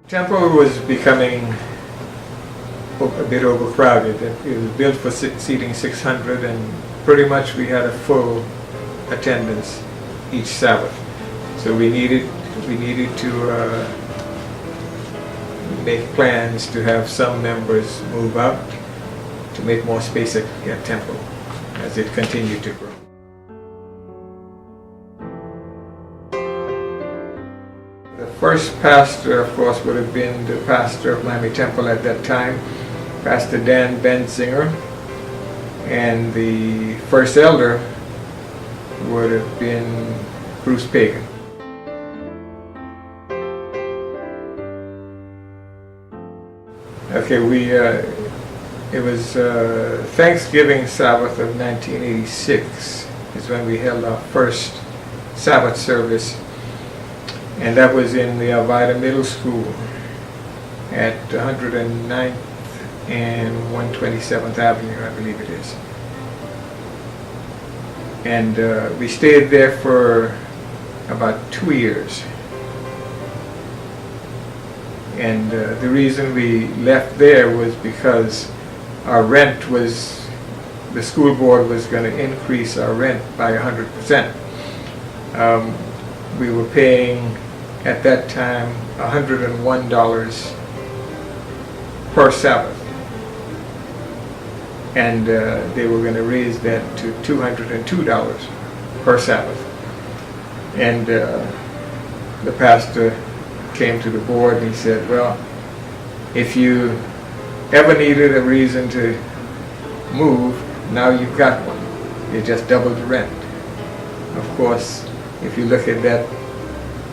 Temple was becoming a bit overcrowded. It was built for seating 600, and pretty much we had a full attendance each Sabbath. So we needed to make plans to have some members move out to make more space at Temple as it continued to grow. The first pastor, of course, would have been the pastor of Miami Temple at that time, Pastor Dan Benzinger, and the first elder would have been Bruce Pagan. Okay, it was Thanksgiving Sabbath of 1986 is when we held our first Sabbath service, and that was in the Alvida Middle School at 109th and 127th Avenue, I believe it is. And we stayed there for about 2 years. And the reason we left there was because our rent was, the school board was going to increase our rent by 100%. We were paying at that time $101 per Sabbath. And they were going to raise that to $202 per Sabbath. And the pastor came to the board and he said, well, if you ever needed a reason to move, now you've got one. You just doubled the rent. Of course, if you look at that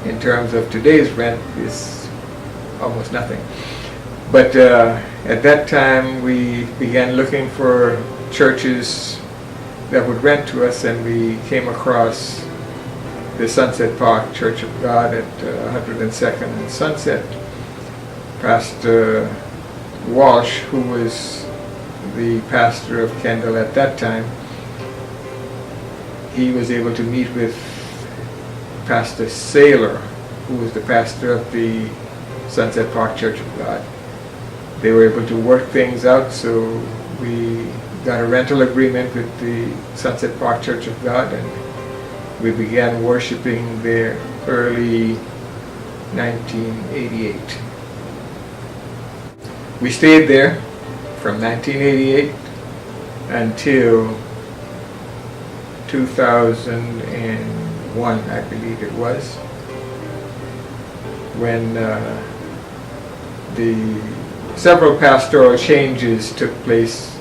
in terms of today's rent, it's almost nothing. But at that time we began looking for churches that would rent to us, and we came across the Sunset Park Church of God at 102nd and Sunset. Pastor Walsh, who was the pastor of Kendall at that time, he was able to meet with Pastor Saylor, who was the pastor of the Sunset Park Church of God. They were able to work things out, so we got a rental agreement with the Sunset Park Church of God, and we began worshiping there early 1988. We stayed there from 1988 until 2001, I believe it was, when several pastoral changes took place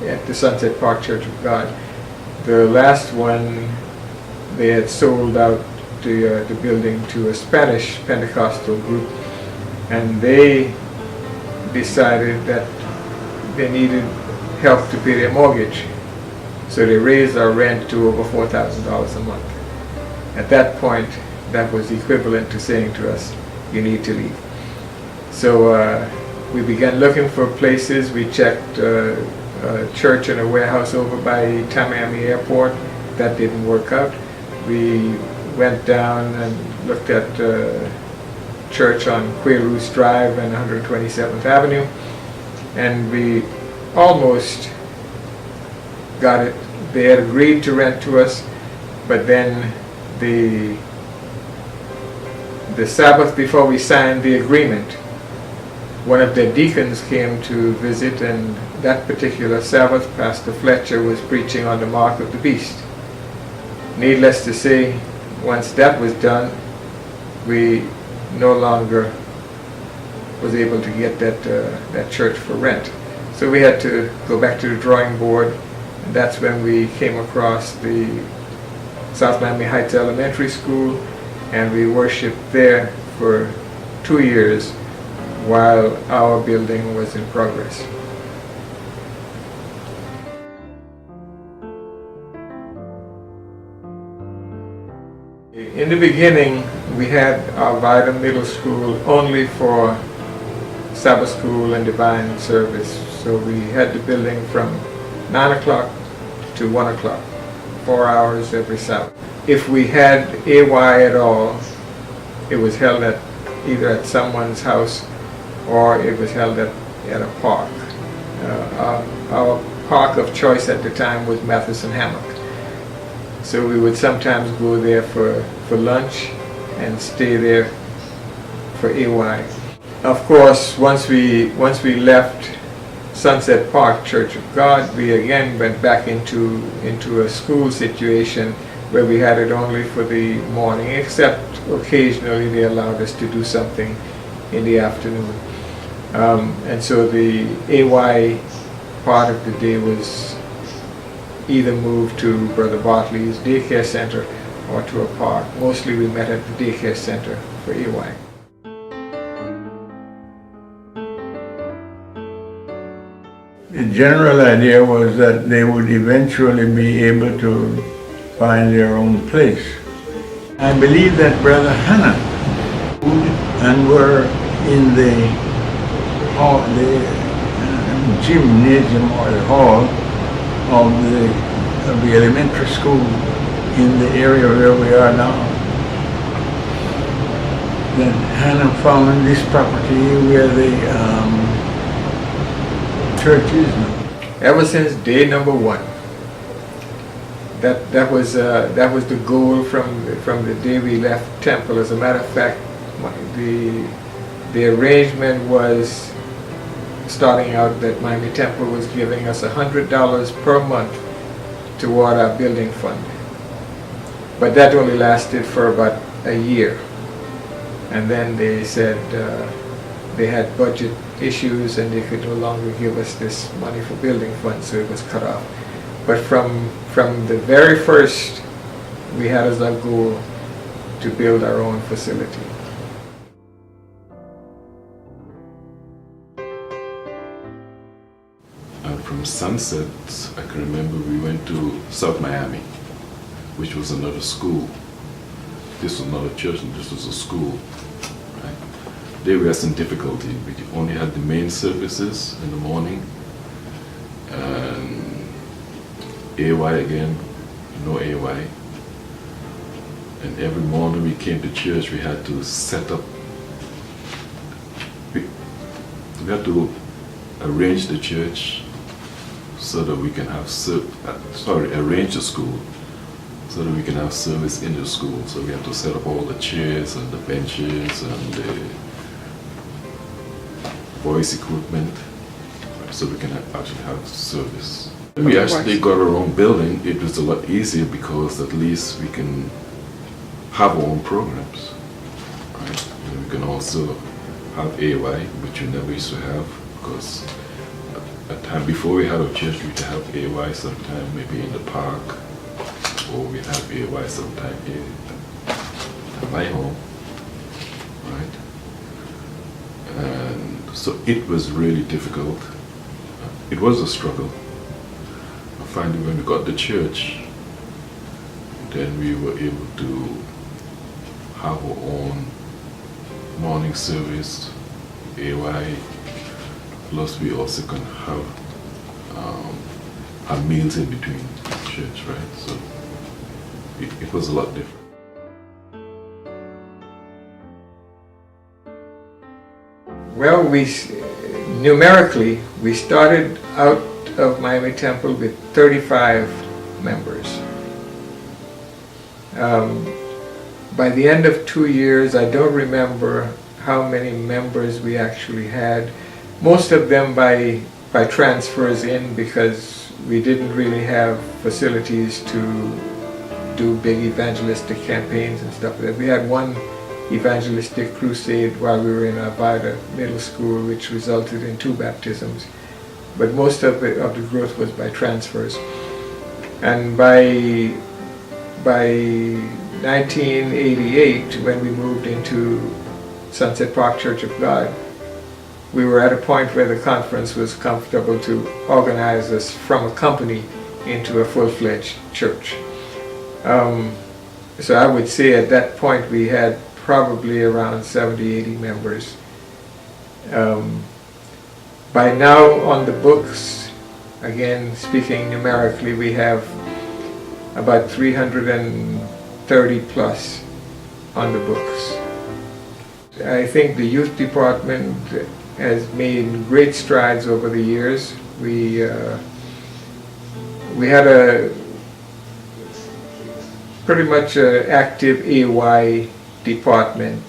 at the Sunset Park Church of God. The last one, they had sold out the building to a Spanish Pentecostal group, and they decided that they needed help to pay their mortgage. So they raised our rent to over $4,000 a month. At that point, that was equivalent to saying to us, you need to leave. So we began looking for places. We checked a church and a warehouse over by Miami Airport. That didn't work out. We went down and looked at church on Quayroos Drive and 127th Avenue, and we almost got it. They had agreed to rent to us, but then the Sabbath before we signed the agreement, one of the deacons came to visit, and that particular Sabbath, Pastor Fletcher was preaching on the mark of the beast. Needless to say, once that was done, we no longer was able to get that church for rent. So we had to go back to the drawing board, and that's when we came across the South Miami Heights Elementary School, and we worshiped there for 2 years while our building was in progress. In the beginning, we had Alvida Middle School only for Sabbath school and divine service. So we had the building from 9 o'clock to 1 o'clock, 4 hours every Sabbath. If we had AY at all, it was held at either at someone's house or it was held at a park. Our park of choice at the time was Matheson Hammock. So we would sometimes go there for lunch and stay there for AY. Of course, once we left Sunset Park Church of God, we again went back into a school situation where we had it only for the morning, except occasionally they allowed us to do something in the afternoon. And so the AY part of the day was either moved to Brother Bartley's daycare center or to a park. Mostly we met at the daycare center for AY. The general idea was that they would eventually be able to find their own place. I believe that Brother Hannah and were in the hall, the gymnasium or the hall of the elementary school in the area where we are now. That Hannah found this property where the church is now. Ever since day number one, that was the goal from the day we left Temple. As a matter of fact, the arrangement was starting out that Miami Temple was giving us $100 per month toward our building fund. But that only lasted for about a year. And then they said they had budget issues and they could no longer give us this money for building fund, so it was cut off. But from the very first, we had as our goal to build our own facility. And from Sunset, I can remember we went to South Miami, which was another school. This was not a church, and this was a school. Right? There we had some difficulty. We only had the main services in the morning, and AY again, no AY. And every morning we came to church, we had to set up, we had to arrange the church so that we can have, arrange the school so that we can have service in the school. So we have to set up all the chairs and the benches and the voice equipment so we can actually have service. When we actually got our own building, it was a lot easier because at least we can have our own programs. Right? And we can also have AY, which we never used to have, because at time before we had a church, we would have AY sometime maybe in the park, or we have AY sometime here at my home, right? And so it was really difficult. It was a struggle. Finally, when we got the church, then we were able to have our own morning service, AY, plus we also can have our meals in between church, right? So it was a lot different. Well, numerically, we started out of Miami Temple with 35 members. By the end of 2 years, I don't remember how many members we actually had. Most of them by transfers in, because we didn't really have facilities to do big evangelistic campaigns and stuff like that. We had one evangelistic crusade while we were in Arvada Middle School, which resulted in 2 baptisms. But most of the growth was by transfers. And by 1988, when we moved into Sunset Park Church of God, we were at a point where the conference was comfortable to organize us from a company into a full-fledged church. So I would say at that point we had probably around 70, 80 members. By now on the books, again speaking numerically, we have about 330 plus on the books. I think the youth department has made great strides over the years. We had a pretty much active AY department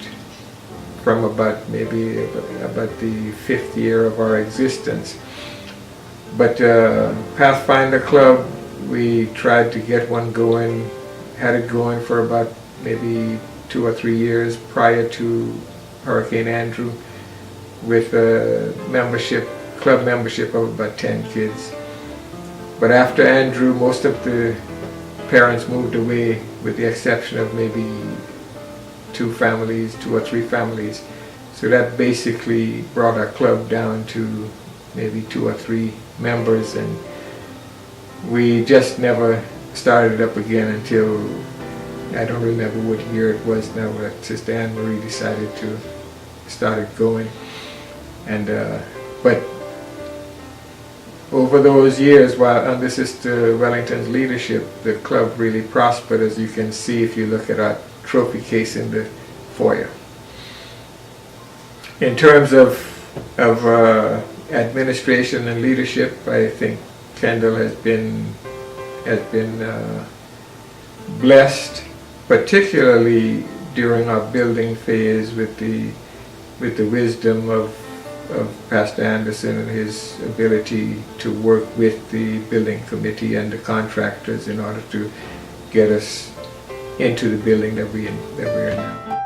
from about the 5th year of our existence. But Pathfinder Club, we tried to get one going, had it going for about maybe 2 or 3 years prior to Hurricane Andrew, with a club membership of about 10 kids. But after Andrew, most of the parents moved away, with the exception of maybe 2 or 3 families. So that basically brought our club down to maybe 2 or 3 members, and we just never started up again until, I don't remember what year it was now, but Sister Anne Marie decided to start it going. And but over those years, while under Sister Wellington's leadership, the club really prospered, as you can see if you look at our trophy case in the foyer. In terms of administration and leadership, I think Kendall has been blessed, particularly during our building phase, with the wisdom of Pastor Anderson and his ability to work with the building committee and the contractors in order to get us into the building that we are now.